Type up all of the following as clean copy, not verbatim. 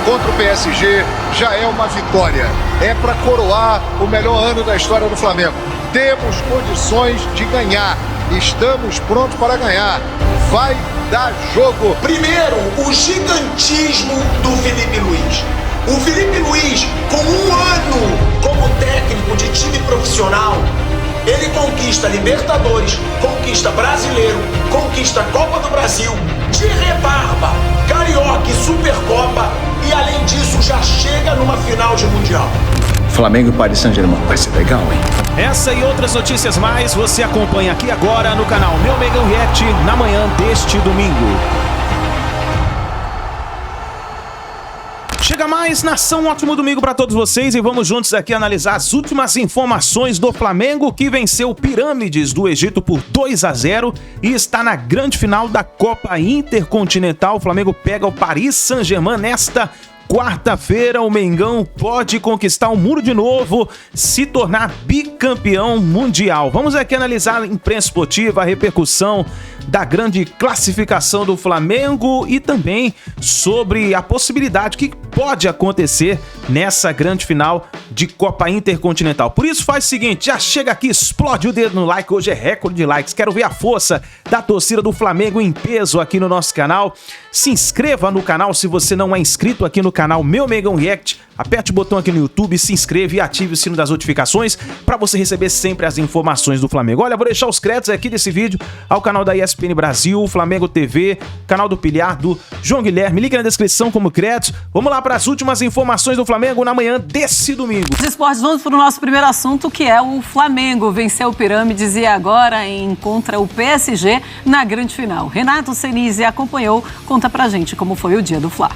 contra o PSG já é uma vitória. É para coroar o melhor ano da história do Flamengo. Temos condições de ganhar. Estamos prontos para ganhar. Vai dar jogo. Primeiro, o gigantismo do Felipe Luiz. O Felipe Luiz, com um ano como técnico de time profissional, ele conquista Libertadores, conquista Brasileiro, conquista Copa do Brasil, de rebarba, Carioca e Supercopa, e além disso já chega numa final de Mundial. Flamengo e Paris Saint-Germain, vai ser legal, hein? Essa e outras notícias mais você acompanha aqui agora no canal Meu Mengão React na manhã deste domingo. Chega mais, nação, ótimo domingo para todos vocês e vamos juntos aqui analisar as últimas informações do Flamengo, que venceu o Pirâmides do Egito por 2-0 e está na grande final da Copa Intercontinental. O Flamengo pega o Paris Saint-Germain nesta quarta-feira. O Mengão pode conquistar o muro de novo, se tornar bicampeão mundial. Vamos aqui analisar a imprensa esportiva, a repercussão da grande classificação do Flamengo e também sobre a possibilidade que pode acontecer nessa grande final de Copa Intercontinental. Por isso faz o seguinte, já chega aqui, explode o dedo no like, hoje é recorde de likes. Quero ver a força da torcida do Flamengo em peso aqui no nosso canal. Se inscreva no canal se você não é inscrito aqui no canal Meu Mengão React. Aperte o botão aqui no YouTube, se inscreva e ative o sino das notificações para você receber sempre as informações do Flamengo. Olha, vou deixar os créditos aqui desse vídeo ao canal da ESPN Brasil, Flamengo TV, canal do Pilhar, do João Guilherme. Link na descrição como créditos. Vamos lá para as últimas informações do Flamengo na manhã desse domingo. Os esportes, vamos para o nosso primeiro assunto, que é o Flamengo. Venceu o Pirâmides e agora encontra o PSG na grande final. Renato Senise acompanhou, conta pra gente como foi o dia do Fla.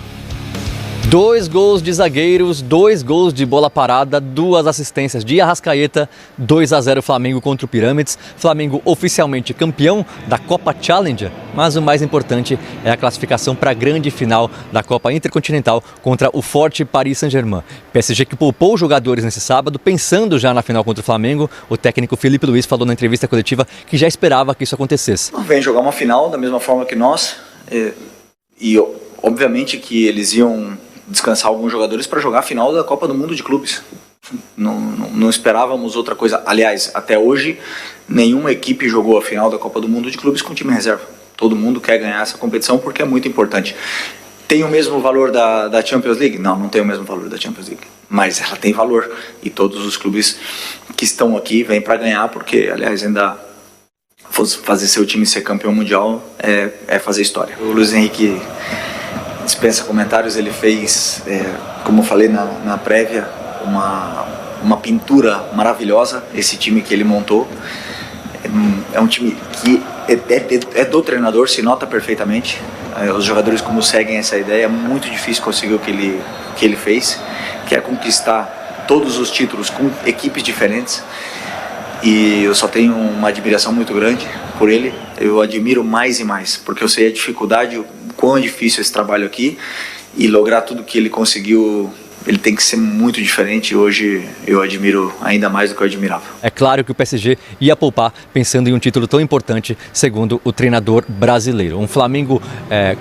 2 gols de zagueiros, 2 gols de bola parada, 2 assistências de Arrascaeta, 2-0 Flamengo contra o Pirâmides. Flamengo oficialmente campeão da Copa Challenger, mas o mais importante é a classificação para a grande final da Copa Intercontinental contra o forte Paris Saint-Germain. PSG que poupou jogadores nesse sábado, pensando já na final contra o Flamengo. O técnico Felipe Luiz falou na entrevista coletiva que já esperava que isso acontecesse. Vem jogar uma final da mesma forma que nós e obviamente que eles iam descansar alguns jogadores para jogar a final da Copa do Mundo de Clubes. Não esperávamos outra coisa. Aliás, até hoje, nenhuma equipe jogou a final da Copa do Mundo de Clubes com time reserva. Todo mundo quer ganhar essa competição porque é muito importante. Tem o mesmo valor da Champions League? Não tem o mesmo valor da Champions League. Mas ela tem valor. E todos os clubes que estão aqui vêm para ganhar porque, aliás, ainda fazer seu time ser campeão mundial é fazer história. O Luiz Henrique dispensa comentários, ele fez, como eu falei na prévia, uma pintura maravilhosa, esse time que ele montou. É um time que é do treinador, se nota perfeitamente. Os jogadores, como seguem essa ideia, é muito difícil conseguir o que ele fez, que é conquistar todos os títulos com equipes diferentes. E eu só tenho uma admiração muito grande por ele. Eu admiro mais e mais, porque eu sei a dificuldade, o quão é difícil esse trabalho aqui, e lograr tudo que ele conseguiu. Ele tem que ser muito diferente. Hoje eu admiro ainda mais do que eu admirava. É claro que o PSG ia poupar pensando em um título tão importante, segundo o treinador brasileiro. Um Flamengo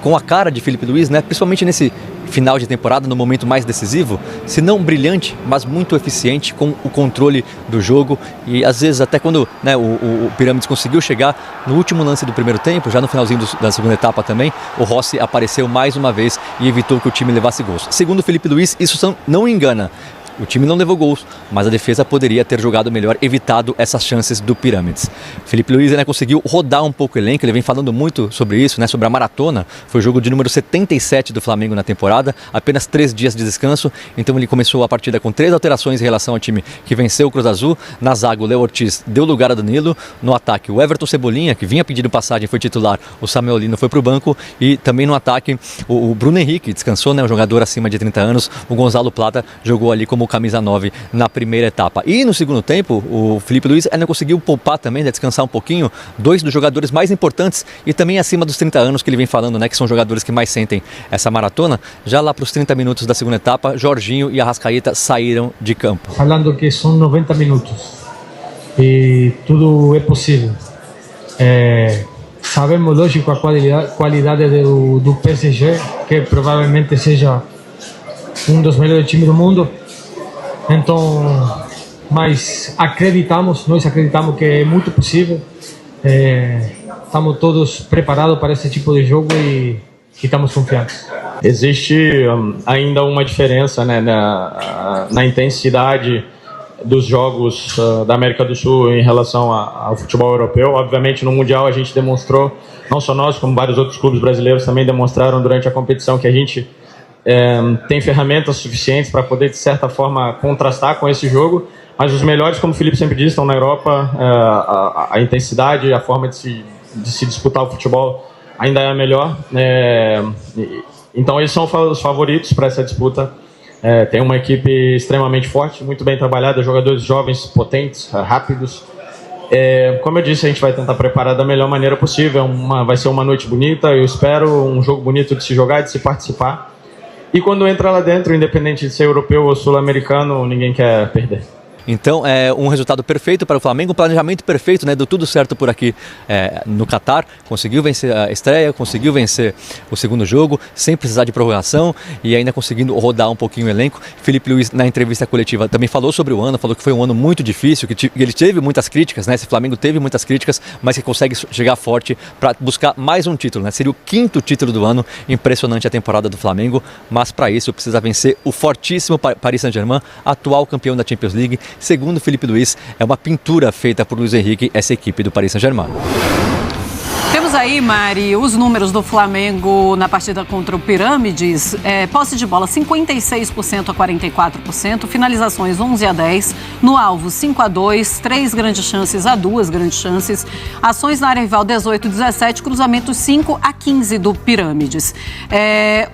com a cara de Felipe Luiz, né? Principalmente nesse final de temporada, no momento mais decisivo, se não brilhante, mas muito eficiente com o controle do jogo. E às vezes até quando o Pirâmides conseguiu chegar no último lance do primeiro tempo, já no finalzinho da segunda etapa também, o Rossi apareceu mais uma vez e evitou que o time levasse gols. Segundo o Felipe Luiz, isso não engana. O time não levou gols, mas a defesa poderia ter jogado melhor, evitado essas chances do Pirâmides. Felipe Luiz conseguiu rodar um pouco o elenco, ele vem falando muito sobre isso, sobre a maratona. Foi o jogo de número 77 do Flamengo na temporada, apenas 3 dias de descanso. Então ele começou a partida com 3 alterações em relação ao time que venceu o Cruz Azul. Na zaga, o Léo Ortiz deu lugar a Danilo. No ataque, o Everton Cebolinha, que vinha pedindo passagem, foi titular. O Samuel Lino foi para o banco. E também no ataque, o Bruno Henrique descansou, um jogador acima de 30 anos. O Gonzalo Plata jogou ali como camisa 9 na primeira etapa. E no segundo tempo, o Felipe Luiz ainda conseguiu poupar também, descansar um pouquinho, 2 dos jogadores mais importantes e também acima dos 30 anos que ele vem falando, que são jogadores que mais sentem essa maratona. Já lá para os 30 minutos da segunda etapa, Jorginho e Arrascaeta saíram de campo. Falando que são 90 minutos e tudo é possível. Sabemos, lógico, a qualidade do PSG, que provavelmente seja dos melhores times do mundo. Então, mas nós acreditamos que é muito possível. Estamos todos preparados para esse tipo de jogo e estamos confiantes. Existe ainda uma diferença, né, na intensidade dos jogos da América do Sul em relação ao futebol europeu. Obviamente, no Mundial a gente demonstrou, não só nós, como vários outros clubes brasileiros também demonstraram durante a competição, que a gente tem ferramentas suficientes para poder, de certa forma, contrastar com esse jogo. Mas os melhores, como o Felipe sempre disse, estão na Europa. A intensidade, a forma de se disputar o futebol ainda é a melhor. Então, eles são os favoritos para essa disputa. Tem uma equipe extremamente forte, muito bem trabalhada, jogadores jovens, potentes, rápidos. Como eu disse, a gente vai tentar preparar da melhor maneira possível. Vai ser uma noite bonita, eu espero, um jogo bonito de se jogar, de se participar. E quando entra lá dentro, independente de ser europeu ou sul-americano, ninguém quer perder. Então, é um resultado perfeito para o Flamengo, um planejamento perfeito, né? Deu tudo certo por aqui no Catar. Conseguiu vencer a estreia, conseguiu vencer o segundo jogo, sem precisar de prorrogação e ainda conseguindo rodar um pouquinho o elenco. Felipe Luiz, na entrevista coletiva, também falou sobre o ano, falou que foi um ano muito difícil, que ele teve muitas críticas, né? Esse Flamengo teve muitas críticas, mas que consegue chegar forte para buscar mais um título, né? Seria o 5º título do ano. Impressionante a temporada do Flamengo, mas para isso precisa vencer o fortíssimo Paris Saint-Germain, atual campeão da Champions League. Segundo Felipe Luiz, é uma pintura feita por Luiz Henrique, essa equipe do Paris Saint-Germain. Temos aí, Mari, os números do Flamengo na partida contra o Pirâmides. Posse de bola 56% a 44%, finalizações 11-10, no alvo 5-2, 3 grandes chances a 2 grandes chances, ações na área rival 18-17, cruzamentos 5-15 do Pirâmides.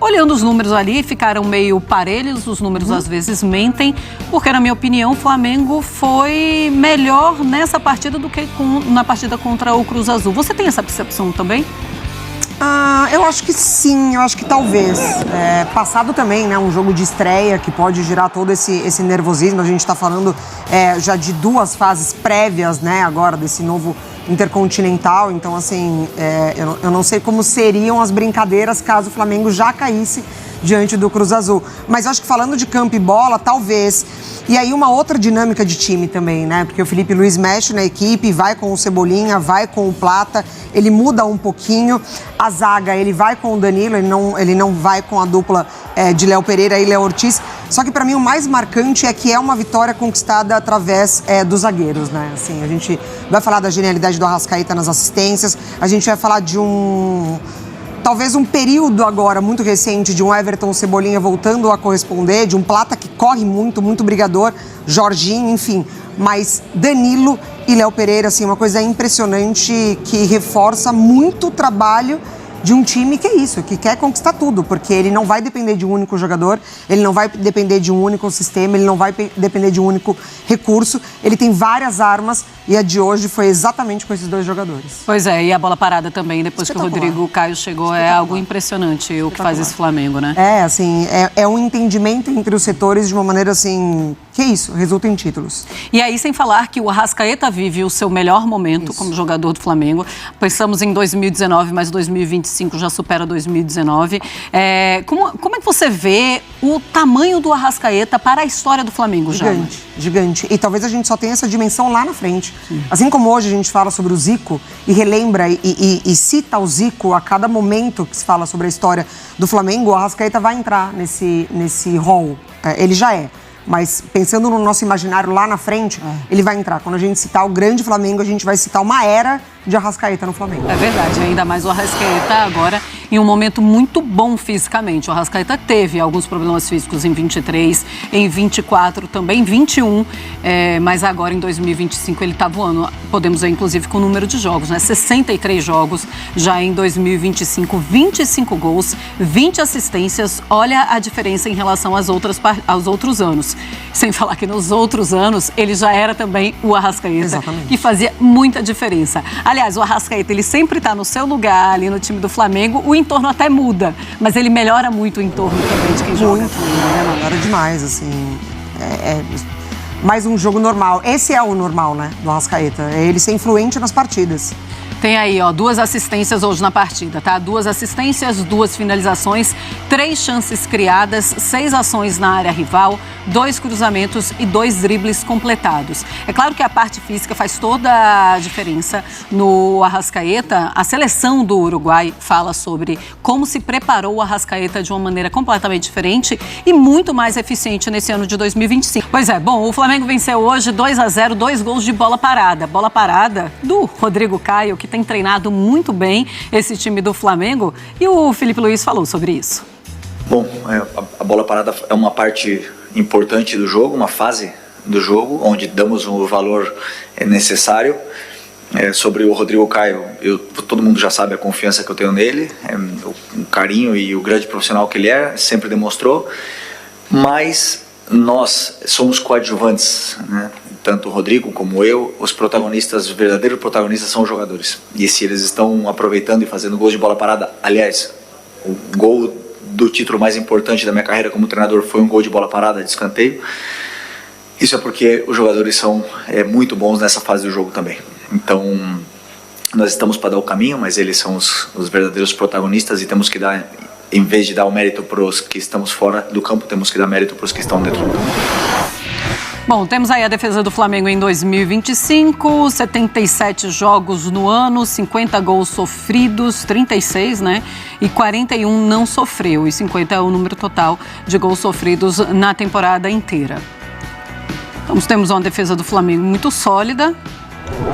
Olhando os números ali, ficaram meio parelhos, os números às vezes mentem, porque na minha opinião o Flamengo foi melhor nessa partida do que na partida contra o Cruz Azul. Você tem essa percepção também? Eu acho que sim, eu acho que talvez. Passado também, né, um jogo de estreia que pode gerar todo esse nervosismo. A gente está falando já de 2 fases prévias, né, agora desse novo Intercontinental. Então, assim, eu não sei como seriam as brincadeiras caso o Flamengo já caísse diante do Cruz Azul. Mas acho que falando de campo e bola, talvez. E aí uma outra dinâmica de time também, né? Porque o Felipe Luiz mexe na equipe, vai com o Cebolinha, vai com o Plata, ele muda um pouquinho. A zaga, ele vai com o Danilo, ele não vai com a dupla de Léo Pereira e Léo Ortiz. Só que para mim o mais marcante é que é uma vitória conquistada através dos zagueiros, né? Assim, a gente vai falar da genialidade do Arrascaeta nas assistências, a gente vai falar de talvez um período agora muito recente de um Everton Cebolinha voltando a corresponder, de um Plata que corre muito, muito brigador, Jorginho, enfim. Mas Danilo e Léo Pereira, assim, uma coisa impressionante que reforça muito o trabalho de um time que é isso, que quer conquistar tudo, porque ele não vai depender de um único jogador, ele não vai depender de um único sistema, ele não vai depender de um único recurso, ele tem várias armas e a de hoje foi exatamente com esses 2 jogadores. Pois é, e a bola parada também, depois que o Rodrigo Caio chegou, é algo impressionante o que faz esse Flamengo, né? Assim, é um entendimento entre os setores de uma maneira assim, que é isso, resulta em títulos. E aí, sem falar que o Arrascaeta vive o seu melhor momento como jogador do Flamengo. Pensamos em 2019, mas 2025 já supera 2019. Como é que você vê o tamanho do Arrascaeta para a história do Flamengo, já? Gigante. E talvez a gente só tenha essa dimensão lá na frente. Sim. Assim como hoje a gente fala sobre o Zico e relembra e cita o Zico a cada momento que se fala sobre a história do Flamengo, o Arrascaeta vai entrar nesse rol. Ele já é. Mas pensando no nosso imaginário lá na frente, ele vai entrar. Quando a gente citar o grande Flamengo, a gente vai citar uma era de Arrascaeta no Flamengo. É verdade, ainda mais o Arrascaeta agora em um momento muito bom fisicamente. O Arrascaeta teve alguns problemas físicos em 23, em 24, também em 21, mas agora em 2025 ele está voando. Podemos ver inclusive com o número de jogos, né? 63 jogos já em 2025, 25 gols, 20 assistências. Olha a diferença em relação aos outros anos. Sem falar que nos outros anos ele já era também o Arrascaeta. Exatamente. Que fazia muita diferença. Aliás, o Arrascaeta, ele sempre está no seu lugar ali no time do Flamengo, o entorno até muda, mas ele melhora muito o entorno também de quem joga. Muito, melhora demais, assim. mais um jogo normal. Esse é o normal, né, do Arrascaeta. É ele ser influente nas partidas. Tem aí, ó, 2 assistências hoje na partida, tá? 2 assistências, 2 finalizações, 3 chances criadas, 6 ações na área rival, 2 cruzamentos e 2 dribles completados. É claro que a parte física faz toda a diferença no Arrascaeta. A seleção do Uruguai fala sobre como se preparou o Arrascaeta de uma maneira completamente diferente e muito mais eficiente nesse ano de 2025. Pois é, bom, o Flamengo venceu hoje 2-0, 2 gols de bola parada. Bola parada do Rodrigo Caio, que tem treinado muito bem esse time do Flamengo, e o Felipe Luiz falou sobre isso. Bom, a bola parada é uma parte importante do jogo, uma fase do jogo, onde damos o valor necessário. Sobre o Rodrigo Caio, todo mundo já sabe a confiança que eu tenho nele, o carinho e o grande profissional que ele sempre demonstrou, mas nós somos coadjuvantes, né? Tanto o Rodrigo como eu, os protagonistas, os verdadeiros protagonistas são os jogadores. E se eles estão aproveitando e fazendo gols de bola parada, aliás, o gol do título mais importante da minha carreira como treinador foi um gol de bola parada, de escanteio. Isso é porque os jogadores são muito bons nessa fase do jogo também. Então, nós estamos para dar o caminho, mas eles são os verdadeiros protagonistas e temos que dar, em vez de dar o mérito para os que estamos fora do campo, temos que dar mérito para os que estão dentro do campo. Bom, temos aí a defesa do Flamengo em 2025, 77 jogos no ano, 50 gols sofridos, 36, né? E 41 não sofreu, e 50 é o número total de gols sofridos na temporada inteira. Então, temos uma defesa do Flamengo muito sólida.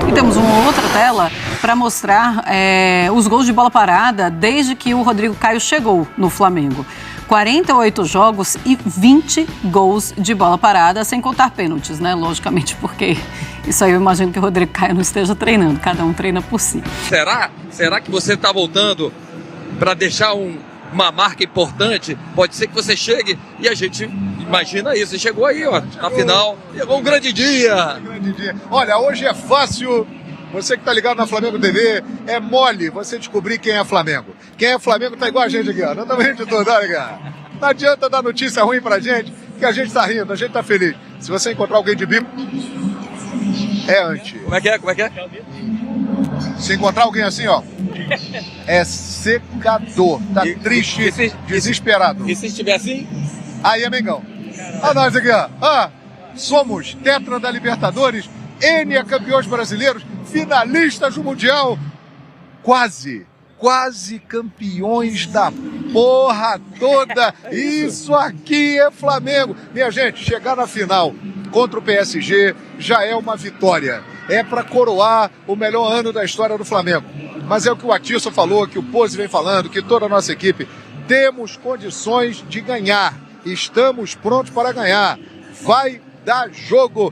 E temos uma outra tela para mostrar os gols de bola parada desde que o Rodrigo Caio chegou no Flamengo. 48 jogos e 20 gols de bola parada, sem contar pênaltis, né? Logicamente, porque isso aí eu imagino que o Rodrigo Caio não esteja treinando, cada um treina por si. Será que você está voltando para deixar uma marca importante? Pode ser que você chegue e a gente imagina isso. Você chegou aí, ó, na final, chegou um grande dia. Olha, hoje é fácil. Você que tá ligado na Flamengo TV, é mole você descobrir quem é Flamengo. Quem é Flamengo tá igual a gente aqui, ó. Não também de tudo, olha aqui. Não adianta dar notícia ruim pra gente, que a gente tá rindo, a gente tá feliz. Se você encontrar alguém de bico, é anti. Como é que é? Se encontrar alguém assim, ó, é secador. Tá triste, desesperado. E se estiver assim? Aí é Mengão. Olha nós aqui, ó. Somos tetra da Libertadores, N campeões brasileiros, finalistas do Mundial, quase campeões da porra toda. Isso aqui é Flamengo. Minha gente, chegar na final contra o PSG já é uma vitória. É para coroar o melhor ano da história do Flamengo. Mas é o que o Atisson falou, que o Pose vem falando, que toda a nossa equipe, temos condições de ganhar. Estamos prontos para ganhar. Vai dar jogo.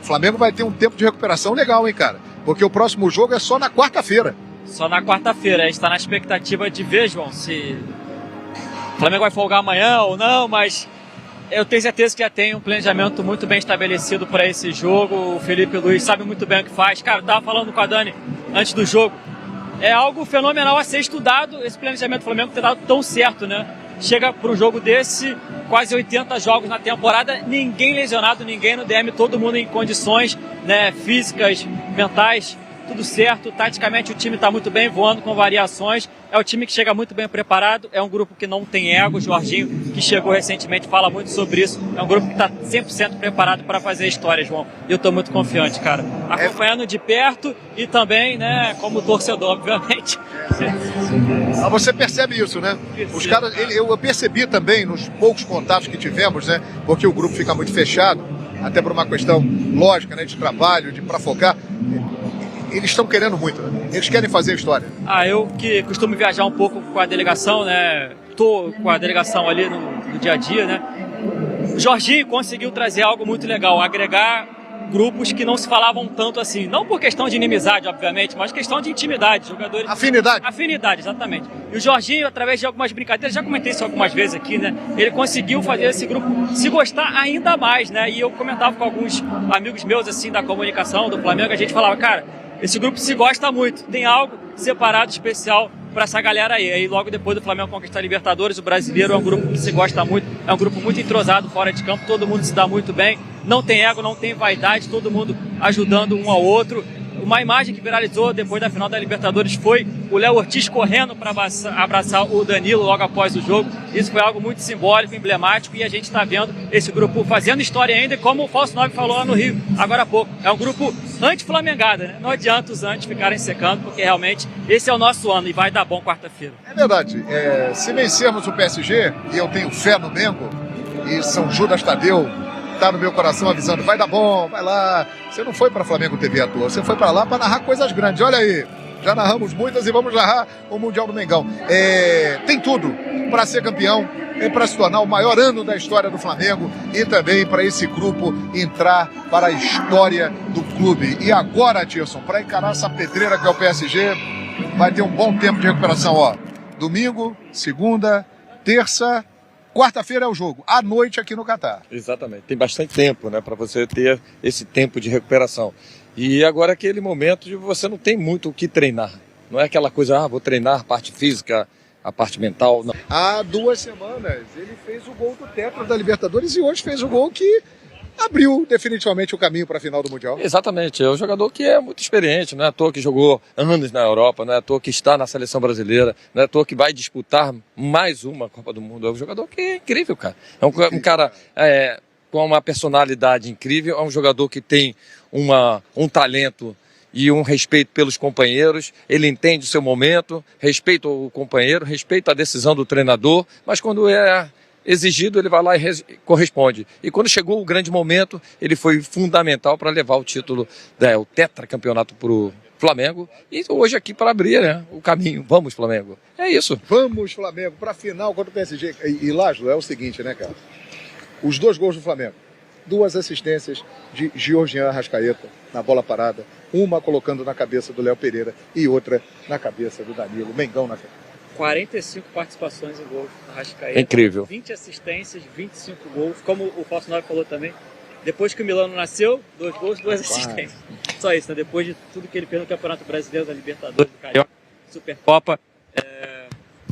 Flamengo vai ter um tempo de recuperação legal, hein, cara? Porque o próximo jogo é só na quarta-feira. Só na quarta-feira. A gente está na expectativa de ver, João, se o Flamengo vai folgar amanhã ou não, mas eu tenho certeza que já tem um planejamento muito bem estabelecido para esse jogo. O Felipe Luiz sabe muito bem o que faz. Cara, eu estava falando com a Dani antes do jogo. É algo fenomenal a ser estudado, esse planejamento do Flamengo ter dado tão certo, né? Chega para um jogo desse, quase 80 jogos na temporada, ninguém lesionado, ninguém no DM, todo mundo em condições, né, físicas, mentais, tudo certo. Taticamente o time está muito bem, voando com variações. É um time que chega muito bem preparado, é um grupo que não tem ego. O Jorginho, que chegou recentemente, fala muito sobre isso. É um grupo que está 100% preparado para fazer história, João. E eu estou muito confiante, cara. Acompanhando de perto e também, né, como torcedor, obviamente. Mas você percebe isso, né? Os caras, eu percebi também nos poucos contatos que tivemos, né? Porque o grupo fica muito fechado, até por uma questão lógica, né? De trabalho, para focar. Eles estão querendo muito, né? Eles querem fazer a história. Eu que costumo viajar um pouco com a delegação, né? Tô com a delegação ali no dia a dia, né? O Jorginho conseguiu trazer algo muito legal, agregar grupos que não se falavam tanto assim. Não por questão de inimizade, obviamente, mas questão de intimidade. Jogadores... Afinidade, exatamente. E o Jorginho, através de algumas brincadeiras, já comentei isso algumas vezes aqui, né? Ele conseguiu fazer esse grupo se gostar ainda mais, né? E eu comentava com alguns amigos meus, assim, da comunicação, do Flamengo, a gente falava, cara, esse grupo se gosta muito, tem algo separado, especial para essa galera aí. Aí logo depois do Flamengo conquistar a Libertadores, o Brasileiro é um grupo que se gosta muito, é um grupo muito entrosado fora de campo, todo mundo se dá muito bem, não tem ego, não tem vaidade, todo mundo ajudando um ao outro. Uma imagem que viralizou depois da final da Libertadores foi o Léo Ortiz correndo para abraçar o Danilo logo após o jogo. Isso foi algo muito simbólico, emblemático, e a gente está vendo esse grupo fazendo história ainda, e como o Falso 9 falou lá no Rio, agora há pouco, é um grupo anti-flamengada, né? Não adianta os anti ficarem secando, porque realmente esse é o nosso ano e vai dar bom quarta-feira. É verdade, se vencermos o PSG, e eu tenho fé no Mengo, e São Judas Tadeu tá no meu coração avisando, vai dar bom, vai lá. Você não foi para Flamengo TV à toa, você foi para lá para narrar coisas grandes. Olha aí, já narramos muitas e vamos narrar o Mundial do Mengão. Tem tudo para ser campeão, para se tornar o maior ano da história do Flamengo e também para esse grupo entrar para a história do clube. E agora, Tirson, para encarar essa pedreira que é o PSG, vai ter um bom tempo de recuperação, ó. Domingo, segunda, terça, quarta-feira é o jogo, à noite aqui no Catar. Exatamente, tem bastante tempo, né, para você ter esse tempo de recuperação. E agora é aquele momento de você não tem muito o que treinar. Não é aquela coisa, vou treinar a parte física, a parte mental. Não. Há 2 semanas ele fez o gol do tetra da Libertadores e hoje fez o gol que abriu definitivamente o caminho para a final do Mundial. Exatamente, é um jogador que é muito experiente, não é à toa que jogou anos na Europa, não é à toa que está na seleção brasileira, não é à toa que vai disputar mais uma Copa do Mundo. É um jogador que é incrível, cara. É um cara com uma personalidade incrível, é um jogador que tem um talento e um respeito pelos companheiros, ele entende o seu momento, respeita o companheiro, respeita a decisão do treinador, mas quando é exigido, ele vai lá e corresponde. E quando chegou o grande momento, ele foi fundamental para levar o título, o tetracampeonato para o Flamengo, e hoje aqui para abrir, né, o caminho. Vamos, Flamengo. É isso. Vamos, Flamengo, para a final contra o PSG. E Lázaro, é o seguinte, né, cara? Os 2 gols do Flamengo, 2 assistências de Georgian Arrascaeta na bola parada, uma colocando na cabeça do Léo Pereira e outra na cabeça do Danilo. Mengão na frente. 45 participações em gols do Arrascaeta. É incrível. 20 assistências, 25 gols. Como o Falso 9 falou também, depois que o Milano nasceu, 2 gols, 2 assistências. Só isso, né? Depois de tudo que ele fez no Campeonato Brasileiro, da Libertadores, do Carioca, Supercopa,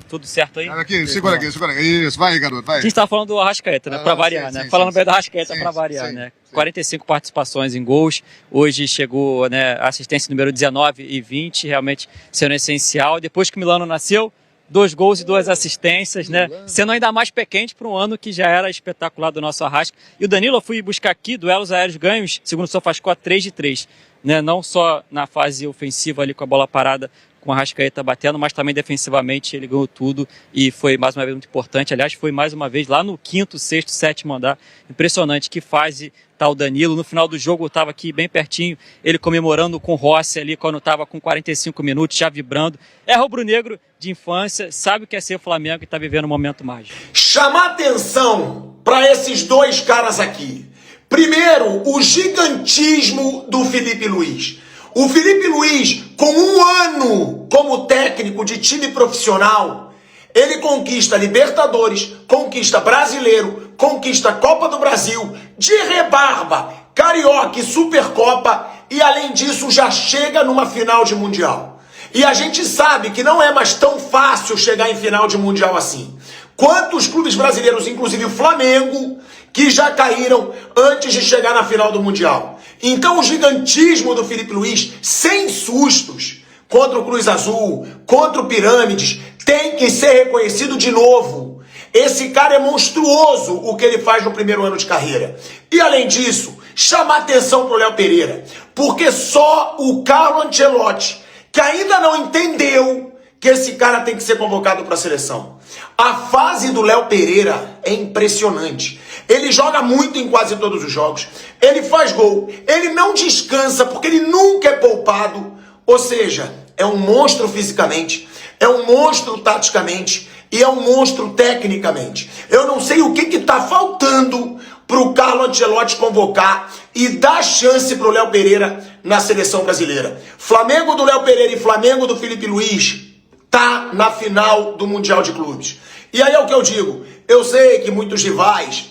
tudo certo aí? Aqui, segura aqui. Isso, vai, garoto, vai. A gente estava falando do Arrascaeta, né? Para variar, né? Falando bem do Arrascaeta para variar, né? 45 participações em gols. Hoje chegou, né, a assistência número 19 e 20, realmente sendo essencial. Depois que o Milano nasceu, 2 gols e 2 assistências, né? Sendo ainda mais pé quente para um ano que já era espetacular do nosso Arrasca. E o Danilo, eu fui buscar aqui duelos aéreos ganhos, segundo o SofaScore, 3 de 3. Né? Não só na fase ofensiva ali com a bola parada, com a Arrascaeta batendo, mas também defensivamente ele ganhou tudo e foi mais uma vez muito importante. Aliás, foi mais uma vez lá no 5º, 6º, 7º andar. Impressionante que fase tá o Danilo. No final do jogo eu estava aqui bem pertinho, ele comemorando com o Rossi ali quando estava com 45 minutos, já vibrando. É rubro-negro de infância, sabe o que é ser Flamengo e está vivendo um momento mágico. Chamar atenção para esses 2 caras aqui. Primeiro, o gigantismo do Felipe Luiz. O Felipe Luiz, com 1 ano como técnico de time profissional, ele conquista Libertadores, conquista Brasileiro, conquista Copa do Brasil, de rebarba, Carioca e Supercopa, e além disso já chega numa final de Mundial. E a gente sabe que não é mais tão fácil chegar em final de Mundial assim. Quantos clubes brasileiros, inclusive o Flamengo, que já caíram antes de chegar na final do Mundial. Então o gigantismo do Felipe Luiz, sem sustos, contra o Cruz Azul, contra o Pirâmides, tem que ser reconhecido de novo. Esse cara é monstruoso o que ele faz no primeiro ano de carreira. E além disso, chamar atenção pro Léo Pereira, porque só o Carlo Ancelotti, que ainda não entendeu que esse cara tem que ser convocado para a seleção. A fase do Léo Pereira é impressionante. Ele joga muito em quase todos os jogos. Ele faz gol. Ele não descansa porque ele nunca é poupado. Ou seja, é um monstro fisicamente, é um monstro taticamente e é um monstro tecnicamente. Eu não sei o que está faltando para o Carlo Ancelotti convocar e dar chance para o Léo Pereira na seleção brasileira. Flamengo do Léo Pereira e Flamengo do Felipe Luiz tá na final do Mundial de Clubes. E aí é o que eu digo. Eu sei que muitos rivais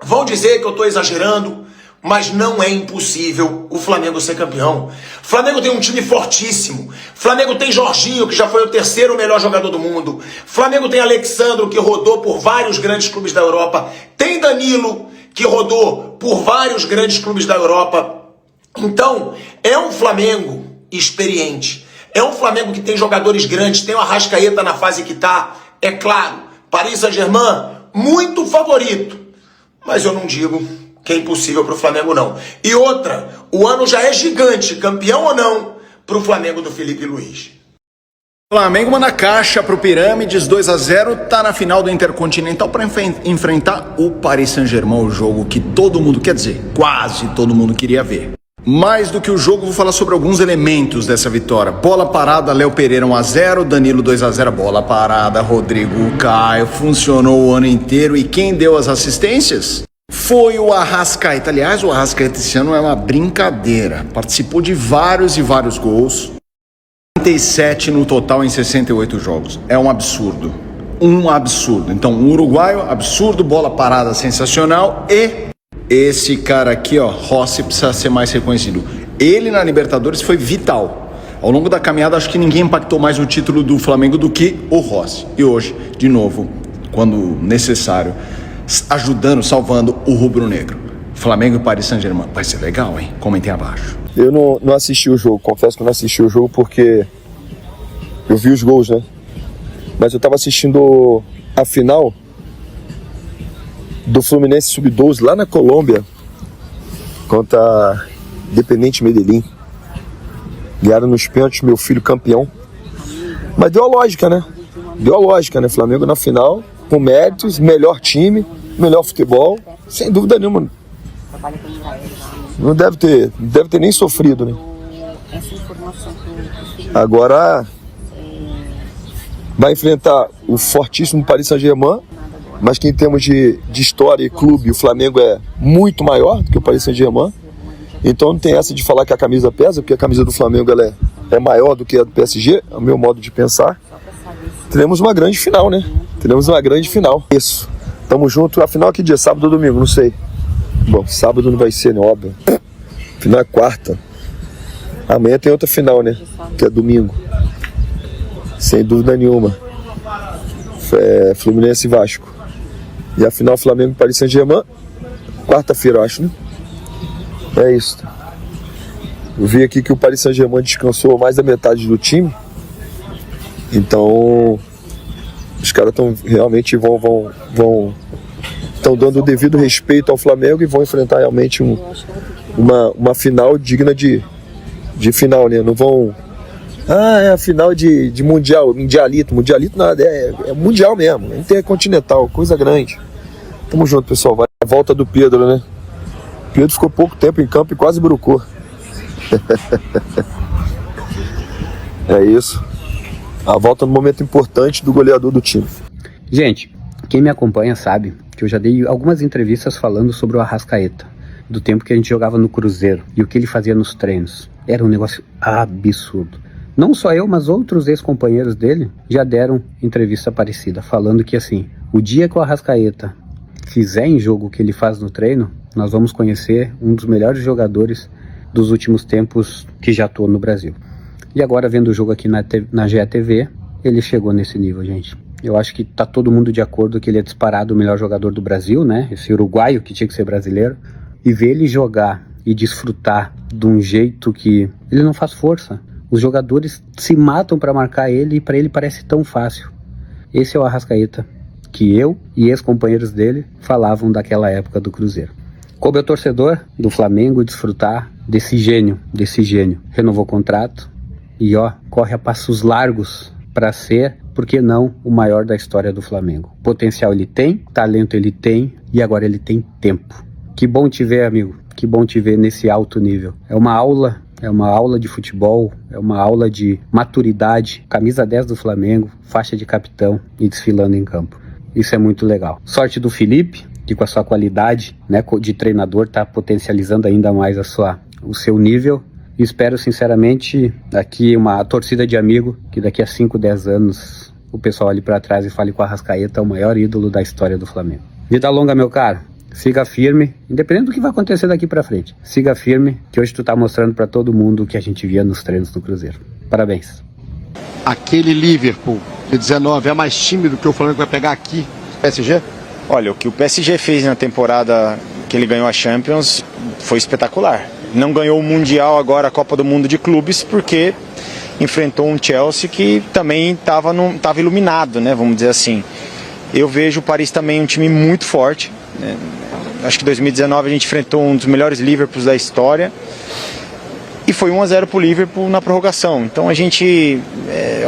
vão dizer que eu estou exagerando, mas não é impossível o Flamengo ser campeão. O Flamengo tem um time fortíssimo. O Flamengo tem Jorginho, que já foi o terceiro melhor jogador do mundo. O Flamengo tem Alexandro, que rodou por vários grandes clubes da Europa. Tem Danilo, que rodou por vários grandes clubes da Europa. Então, é um Flamengo experiente. É um Flamengo que tem jogadores grandes, tem o Arrascaeta na fase que está. É claro, Paris Saint-Germain, muito favorito. Mas eu não digo que é impossível para o Flamengo, não. E outra, o ano já é gigante, campeão ou não, para o Flamengo do Felipe Luiz. Flamengo manda caixa pro Pirâmides, 2-0, tá na final do Intercontinental para enfrentar o Paris Saint-Germain, o jogo que todo mundo, quer dizer, quase todo mundo queria ver. Mais do que o jogo, vou falar sobre alguns elementos dessa vitória. Bola parada, Léo Pereira 1-0, Danilo 2-0, bola parada, Rodrigo Caio, funcionou o ano inteiro. E quem deu as assistências? Foi o Arrascaeta. Aliás, o Arrascaeta esse ano é uma brincadeira. Participou de vários e vários gols. 37 no total em 68 jogos. É um absurdo. Um absurdo. Então, um uruguaio, absurdo, bola parada sensacional. E esse cara aqui, ó, Rossi, precisa ser mais reconhecido. Ele na Libertadores foi vital. Ao longo da caminhada, acho que ninguém impactou mais o título do Flamengo do que o Rossi. E hoje, de novo, quando necessário, ajudando, salvando o rubro-negro. Flamengo e Paris Saint-Germain. Vai ser legal, hein? Comentem abaixo. Eu não assisti o jogo, confesso que eu não assisti o jogo porque eu vi os gols, né? Mas eu tava assistindo a final do Fluminense Sub-12 lá na Colômbia contra Independiente Medellín. Ganharam nos pênaltis, meu filho campeão. Mas deu a lógica, né? Deu a lógica, né? Flamengo na final, com méritos, melhor time, melhor futebol, sem dúvida nenhuma. Não deve ter nem sofrido, né? Agora vai enfrentar o fortíssimo Paris Saint-Germain, mas que em termos de história e clube, o Flamengo é muito maior do que o Paris Saint-Germain. Então não tem essa de falar que a camisa pesa, porque a camisa do Flamengo ela é maior do que a do PSG, é o meu modo de pensar. Teremos uma grande final, né? Teremos uma grande final. Isso. Tamo junto. A final que dia? Sábado ou domingo? Não sei. Bom, sábado não vai ser, né? Óbvio. Final é quarta. Amanhã tem outra final, né? Que é domingo. Sem dúvida nenhuma. É Fluminense e Vasco. E a final Flamengo e Paris Saint-Germain. Quarta-feira, eu acho, né? É isso. Eu vi aqui que o Paris Saint-Germain descansou mais da metade do time. Então, os caras estão realmente estão dando o devido respeito ao Flamengo e vão enfrentar realmente uma final digna de final, né? Não vão... é a final de mundialito nada, é mundial mesmo, é intercontinental, coisa grande. Tamo junto, pessoal, vai a volta do Pedro, né? Pedro ficou pouco tempo em campo e quase brucou. É isso. A volta no momento importante do goleador do time. Gente, quem me acompanha sabe que eu já dei algumas entrevistas falando sobre o Arrascaeta, do tempo que a gente jogava no Cruzeiro e o que ele fazia nos treinos. Era um negócio absurdo. Não só eu, mas outros ex-companheiros dele já deram entrevista parecida, falando que assim, o dia que o Arrascaeta fizer em jogo o que ele faz no treino, nós vamos conhecer um dos melhores jogadores dos últimos tempos que já atuou no Brasil. E agora, vendo o jogo aqui na GETV, ele chegou nesse nível, gente. Eu acho que tá todo mundo de acordo que ele é disparado o melhor jogador do Brasil, né? Esse uruguaio que tinha que ser brasileiro. E ver ele jogar e desfrutar de um jeito que ele não faz força. Os jogadores se matam para marcar ele e para ele parece tão fácil. Esse é o Arrascaeta que eu e ex-companheiros dele falavam daquela época do Cruzeiro. Coube ao torcedor do Flamengo desfrutar desse gênio. Renovou o contrato e corre a passos largos para ser, por que não, o maior da história do Flamengo. Potencial ele tem, talento ele tem e agora ele tem tempo. Que bom te ver, amigo, que bom te ver nesse alto nível. É uma aula de futebol, é uma aula de maturidade, camisa 10 do Flamengo, faixa de capitão e desfilando em campo. Isso é muito legal. Sorte do Felipe, que com a sua qualidade, né, de treinador está potencializando ainda mais o seu nível. E espero sinceramente aqui uma torcida de amigo, que daqui a 5, 10 anos o pessoal olhe para trás e fale com o Arrascaeta, o maior ídolo da história do Flamengo. Vida longa, meu caro. Siga firme, independente do que vai acontecer daqui pra frente. Siga firme, que hoje tu tá mostrando pra todo mundo o que a gente via nos treinos do Cruzeiro. Parabéns. Aquele Liverpool de 19 é mais tímido que o Flamengo vai pegar aqui, PSG? Olha, o que o PSG fez na temporada que ele ganhou a Champions foi espetacular. Não ganhou o Mundial, agora a Copa do Mundo de Clubes, porque enfrentou um Chelsea que também estava iluminado, né, vamos dizer assim. Eu vejo o Paris também um time muito forte, né? Acho que em 2019 a gente enfrentou um dos melhores Liverpools da história e foi 1-0 para o Liverpool na prorrogação. Então a gente,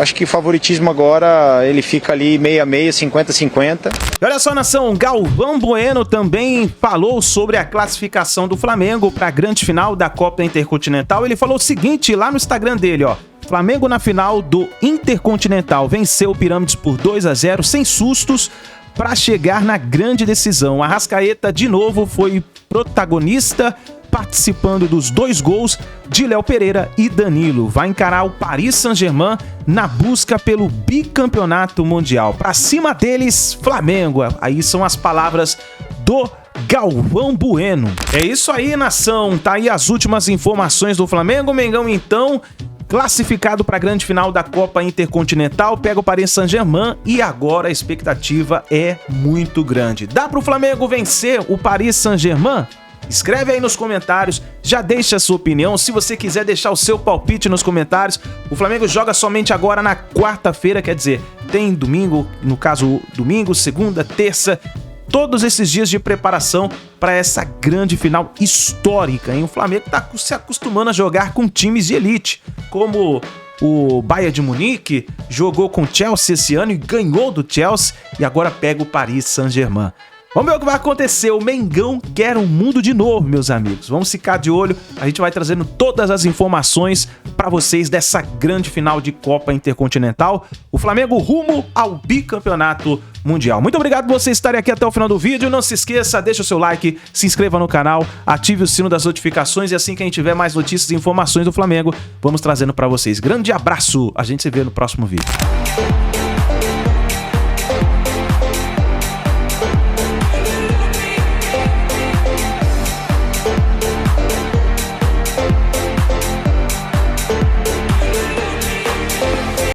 acho que o favoritismo agora ele fica ali meio a meio, 50-50. E olha só, nação, Galvão Bueno também falou sobre a classificação do Flamengo para a grande final da Copa Intercontinental. Ele falou o seguinte lá no Instagram dele, ó: Flamengo na final do Intercontinental venceu o Pirâmides por 2-0 sem sustos para chegar na grande decisão. Arrascaeta de novo foi protagonista, participando dos 2 gols de Léo Pereira e Danilo. Vai encarar o Paris Saint-Germain na busca pelo bicampeonato mundial. Pra cima deles, Flamengo. Aí são as palavras do Galvão Bueno. É isso aí, nação. Tá aí as últimas informações do Flamengo. Mengão, então, classificado para a grande final da Copa Intercontinental, pega o Paris Saint-Germain e agora a expectativa é muito grande. Dá pro Flamengo vencer o Paris Saint-Germain? Escreve aí nos comentários, já deixa a sua opinião. Se você quiser deixar o seu palpite nos comentários, o Flamengo joga somente agora na quarta-feira, quer dizer, tem domingo, no caso domingo, segunda, terça, todos esses dias de preparação para essa grande final histórica, hein? O Flamengo está se acostumando a jogar com times de elite, como o Bayern de Munique, jogou com o Chelsea esse ano e ganhou do Chelsea, e agora pega o Paris Saint-Germain. Vamos ver o que vai acontecer. O Mengão quer um mundo de novo, meus amigos. Vamos ficar de olho. A gente vai trazendo todas as informações para vocês dessa grande final de Copa Intercontinental. O Flamengo rumo ao bicampeonato mundial. Muito obrigado por vocês estarem aqui até o final do vídeo. Não se esqueça, deixa o seu like, se inscreva no canal, ative o sino das notificações e assim que a gente tiver mais notícias e informações do Flamengo, vamos trazendo para vocês. Grande abraço. A gente se vê no próximo vídeo.